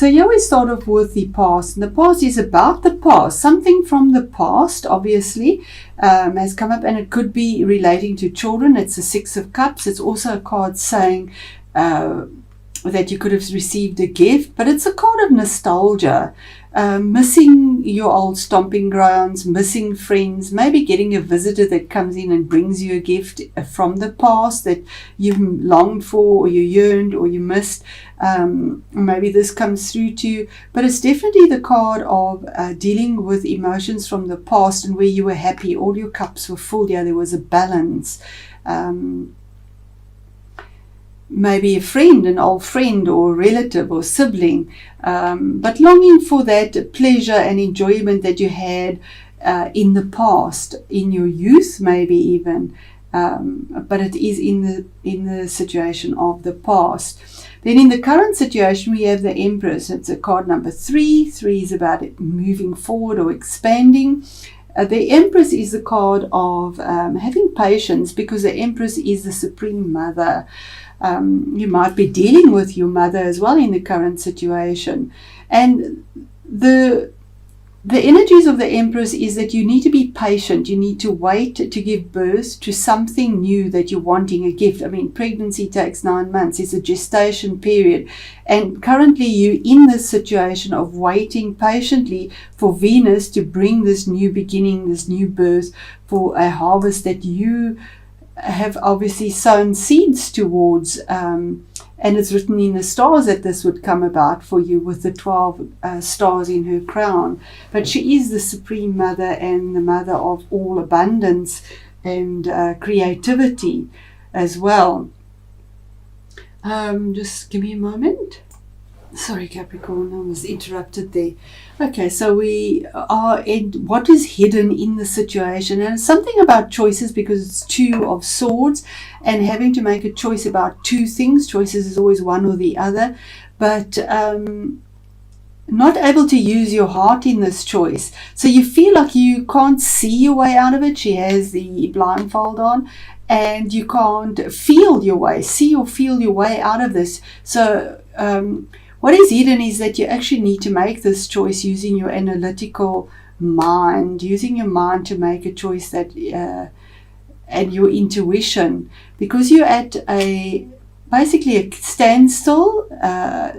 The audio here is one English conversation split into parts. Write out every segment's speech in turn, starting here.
So here we start off with the past. And the past is about the past. Something from the past, obviously, has come up, and it could be relating to children. It's the Six of Cups. It's also a card saying that you could have received a gift, but it's a card of nostalgia, missing your old stomping grounds, missing friends, maybe getting a visitor that comes in and brings you a gift from the past that you longed for, or you yearned, or you missed. Maybe this comes through to you, but it's definitely the card of dealing with emotions from the past and where you were happy, all your cups were full. Yeah, there was a balance. Maybe a friend, an old friend or a relative or sibling, but longing for that pleasure and enjoyment that you had in the past, in your youth maybe even, but it is in the situation of the past. Then in the current situation we have the Empress. It's a card number 3. 3 is about it moving forward or expanding. The Empress is the card of having patience, because the Empress is the Supreme Mother. You might be dealing with your mother as well in the current situation. And the energies of the Empress is that you need to be patient. You need to wait to give birth to something new that you're wanting, a gift. I mean, pregnancy takes 9 months. It's a gestation period. And currently you're in this situation of waiting patiently for Venus to bring this new beginning, this new birth, for a harvest that you have obviously sown seeds towards, and it's written in the stars that this would come about for you, with the 12 stars in her crown. But she is the Supreme Mother and the mother of all abundance and creativity as well. Just give me a moment. Sorry, Capricorn, I was interrupted there. Okay, so we are in what is hidden in the situation, and it's something about choices, because it's 2 of swords, and having to make a choice about 2 things. Choices is always one or the other, but not able to use your heart in this choice. So you feel like you can't see your way out of it. She has the blindfold on, and you can't feel your way, see or feel your way out of this. So what is hidden is that you actually need to make this choice using your analytical mind, using your mind to make a choice that, and your intuition, because you're at basically a standstill.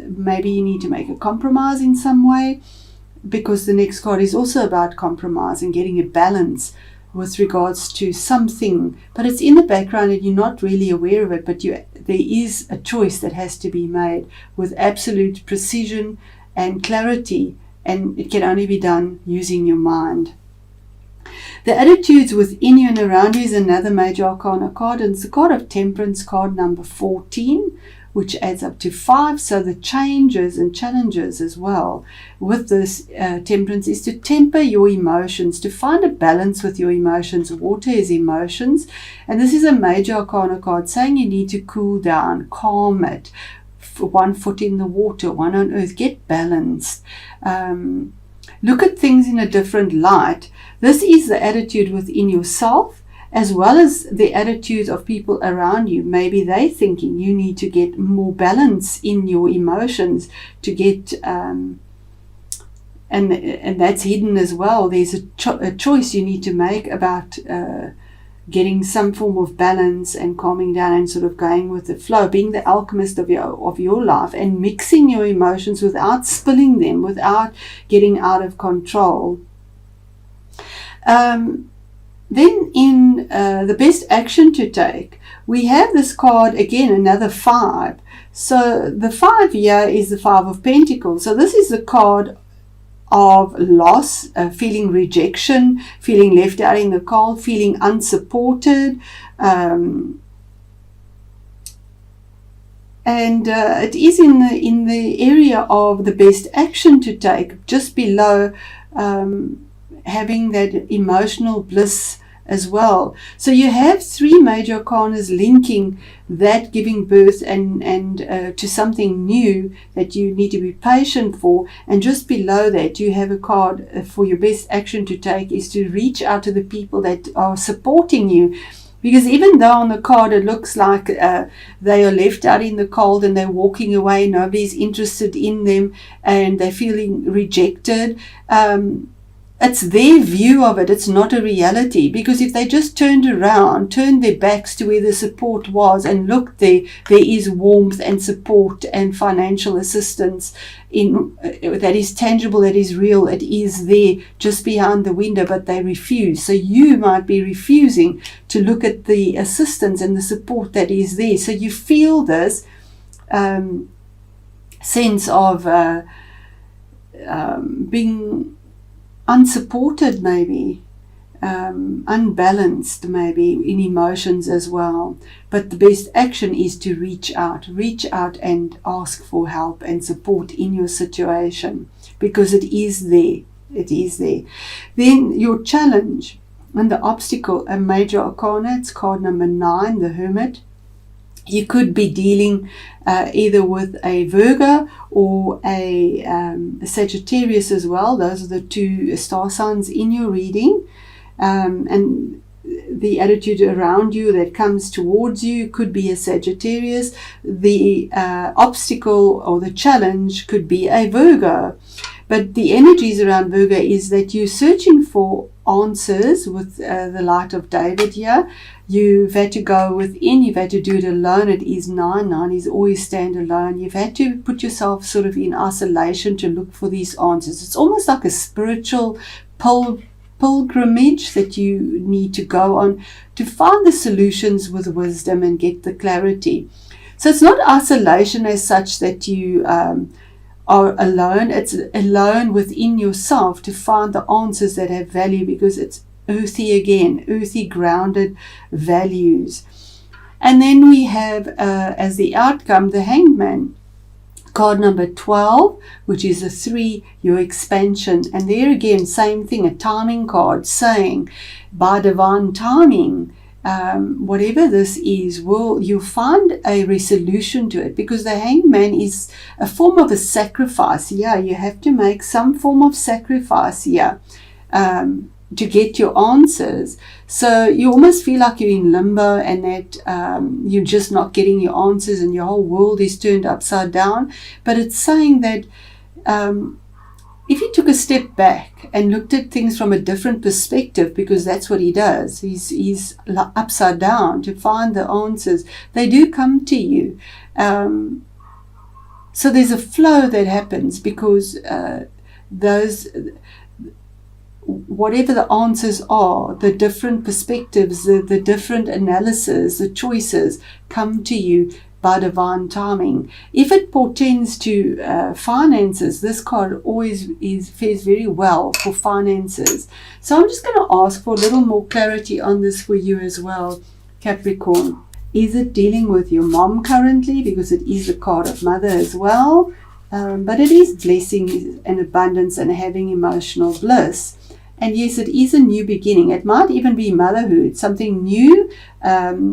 Maybe you need to make a compromise in some way, because the next card is also about compromise and getting a balance with regards to something, but it's in the background and you're not really aware of it, but there is a choice that has to be made with absolute precision and clarity, and it can only be done using your mind. The attitudes within you and around you is another major arcana card, and it's the card of Temperance, card number 14, which adds up to 5. So the changes and challenges as well with this Temperance is to temper your emotions, to find a balance with your emotions. Water is emotions, and this is a major arcana card saying you need to cool down, calm it. 1 foot in the water, 1 on earth. Get balanced. Look at things in a different light. This is the attitude within yourself, as well as the attitudes of people around you. Maybe they're thinking you need to get more balance in your emotions to get, and that's hidden as well. There's a choice you need to make about getting some form of balance and calming down and sort of going with the flow, being the alchemist of your life, and mixing your emotions without spilling them, without getting out of control. Then in the best action to take, we have this card again, another 5. So the 5 here is the 5 of Pentacles. So this is the card of loss, feeling rejection, feeling left out in the cold, feeling unsupported. And it is in the area of the best action to take, just below having that emotional bliss as well. So you have 3 major arcanas linking that giving birth and to something new that you need to be patient for. And just below that you have a card for your best action to take is to reach out to the people that are supporting you. Because even though on the card it looks like they are left out in the cold and they're walking away, nobody's interested in them and they're feeling rejected, it's their view of it. It's not a reality. Because if they just turned around, turned their backs to where the support was and looked there, there is warmth and support and financial assistance that is tangible, that is real. It is there just behind the window, but they refuse. So you might be refusing to look at the assistance and the support that is there. So you feel this sense of being unsupported, maybe unbalanced, maybe in emotions as well. But the best action is to reach out and ask for help and support in your situation, because it is there. Then your challenge and the obstacle, a major arcana, it's card number 9, the Hermit. You could be dealing either with a Virgo or a Sagittarius as well. Those are the 2 star signs in your reading. And the attitude around you that comes towards you could be a Sagittarius. The obstacle or the challenge could be a Virgo. But the energies around Virgo is that you're searching for answers with the light of David here. You've had to go within, you've had to do it alone. It is 9. 9 is always stand alone. You've had to put yourself sort of in isolation to look for these answers. It's almost like a spiritual pilgrimage that you need to go on to find the solutions with wisdom and get the clarity. So it's not isolation as such that you are alone. It's alone within yourself to find the answers that have value, because it's earthy again, earthy grounded values. And then we have as the outcome the Hangman, card number 12, which is a 3, your expansion. And there again, same thing, a timing card saying by divine timing, whatever this is, you'll find a resolution to it, because the Hangman is a form of a sacrifice. Yeah, you have to make some form of sacrifice here to get your answers. So you almost feel like you're in limbo and that you're just not getting your answers and your whole world is turned upside down. But it's saying that if you took a step back and looked at things from a different perspective, because that's what he does, he's upside down to find the answers, they do come to you. So there's a flow that happens, because whatever the answers are, the different perspectives, the different analysis, the choices come to you by divine timing. If it portends to finances, this card always fares very well for finances. So I'm just going to ask for a little more clarity on this for you as well, Capricorn. Is it dealing with your mom currently? Because it is the card of mother as well. But it is blessing and abundance and having emotional bliss. And yes, it is a new beginning. It might even be motherhood, something new,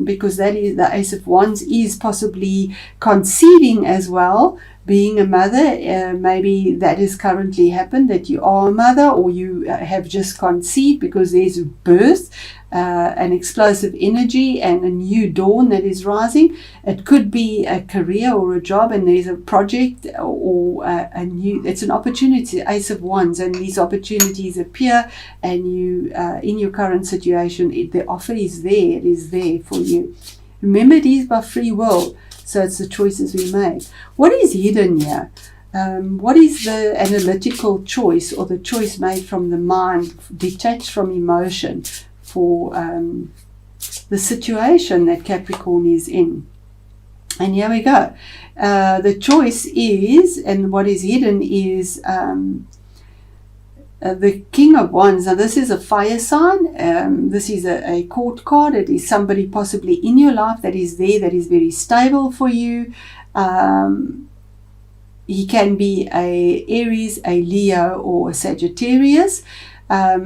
because that is the Ace of Wands is possibly conceiving as well, being a mother. Maybe that has currently happened, that you are a mother, or you have just conceived, because there's birth, an explosive energy and a new dawn that is rising. It could be a career or a job, and there's a project or it's an opportunity, Ace of Wands, and these opportunities appear, and you in your current situation, the offer is there. It is there for you. Remember, it is by free will, so it's the choices we make. What is hidden here? What is the analytical choice, or the choice made from the mind, detached from emotion, for the situation that Capricorn is in? And here we go. The choice is, and what is hidden is the King of Wands. Now this is a fire sign. This is a court card. It is somebody possibly in your life that is there, that is very stable for you. He can be a Aries, a Leo, or a Sagittarius.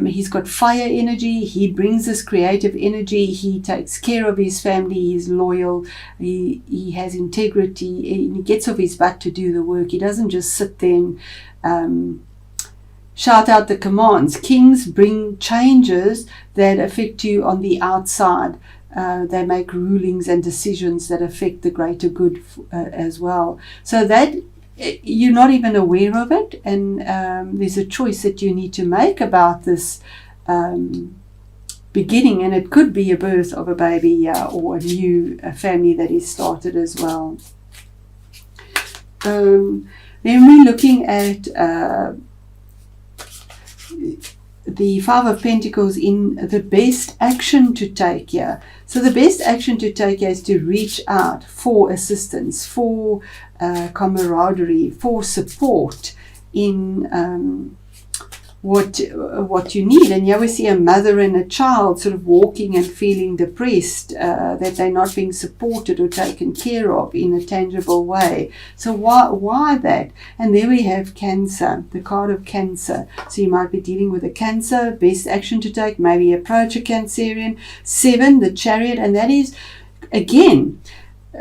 He's got fire energy. He brings this creative energy. He takes care of his family. He's loyal. He has integrity. He gets off his butt to do the work. He doesn't just sit there and shout out the commands. Kings bring changes that affect you on the outside. they make rulings and decisions that affect the greater good as well. So that you're not even aware of it, and there's a choice that you need to make about this beginning, and it could be a birth of a baby or a new family that is started as well. Then we're looking at the Five of Pentacles in the best action to take here. So the best action to take here is to reach out for assistance, for camaraderie, for support in what you need. And here we see a mother and a child sort of walking and feeling depressed, that they're not being supported or taken care of in a tangible way. So why that? And there we have Cancer, the card of Cancer. So you might be dealing with a Cancer, best action to take, maybe approach a Cancerian. 7, the Chariot, and that is, again,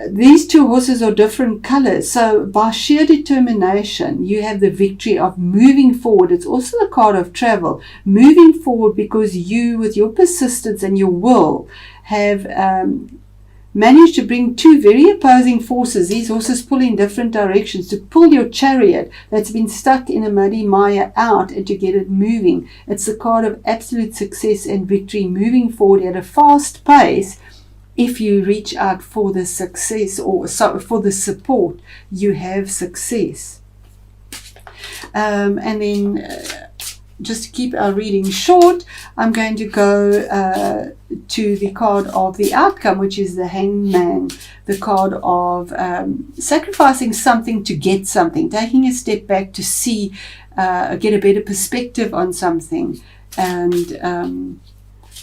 these two horses are different colors. So by sheer determination, you have the victory of moving forward. It's also the card of travel, moving forward, because you, with your persistence and your will, have managed to bring two very opposing forces, these horses pull in different directions, to pull your chariot that's been stuck in a muddy mire out and to get it moving. It's the card of absolute success and victory, moving forward at a fast pace. If you reach out for the success or for the support, you have success. And then just to keep our reading short, I'm going to go to the card of the outcome, which is the Hangman, the card of sacrificing something to get something, taking a step back to see, get a better perspective on something. And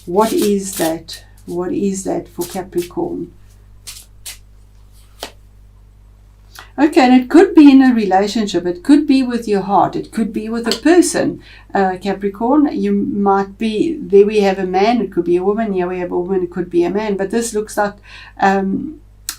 what is that? What is that for Capricorn? Okay, and it could be in a relationship. It could be with your heart. It could be with a person. Capricorn, you might be, there we have a man. It could be a woman. Here we have a woman. It could be a man. But this looks like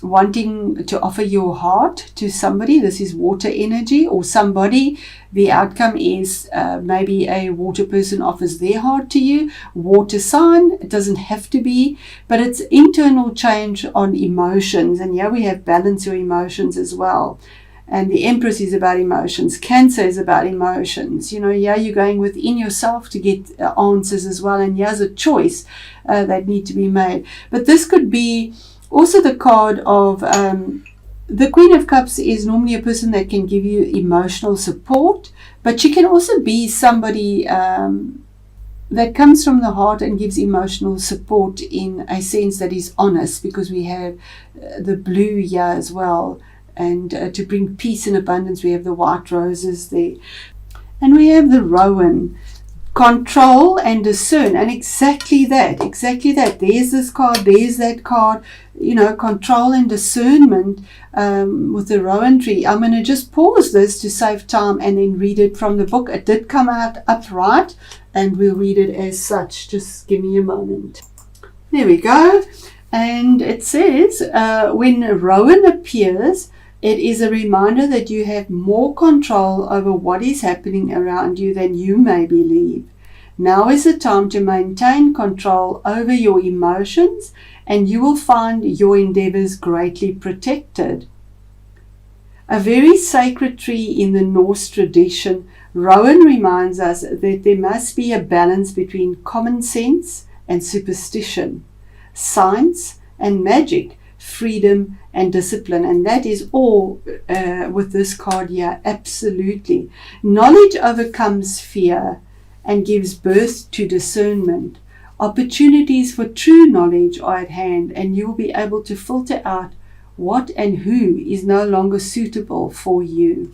wanting to offer your heart to somebody. This is water energy, or somebody. The outcome is maybe a water person offers their heart to you. Water sign, it doesn't have to be, but it's internal change on emotions. And here we have balance your emotions as well. And the Empress is about emotions. Cancer is about emotions. You know, yeah, you're going within yourself to get answers as well. And here's a choice that need to be made. But this could be also the card of the Queen of Cups is normally a person that can give you emotional support, but she can also be somebody that comes from the heart and gives emotional support in a sense that is honest, because we have the blue here as well. And to bring peace and abundance, we have the white roses there. And we have the Rowan, control and discern, and exactly that. There's this card, there's that card, you know, control and discernment with the Rowan tree. I'm going to just pause this to save time and then read it from the book. It did come out upright, and we'll read it as such. Just give me a moment. There we go. And it says, when Rowan appears, it is a reminder that you have more control over what is happening around you than you may believe. Now is the time to maintain control over your emotions, and you will find your endeavors greatly protected. A very sacred tree in the Norse tradition, Rowan reminds us that there must be a balance between common sense and superstition, science and magic, freedom and discipline. And that is all with this card here. Absolutely. Knowledge overcomes fear and gives birth to discernment. Opportunities for true knowledge are at hand, and you will be able to filter out what and who is no longer suitable for you.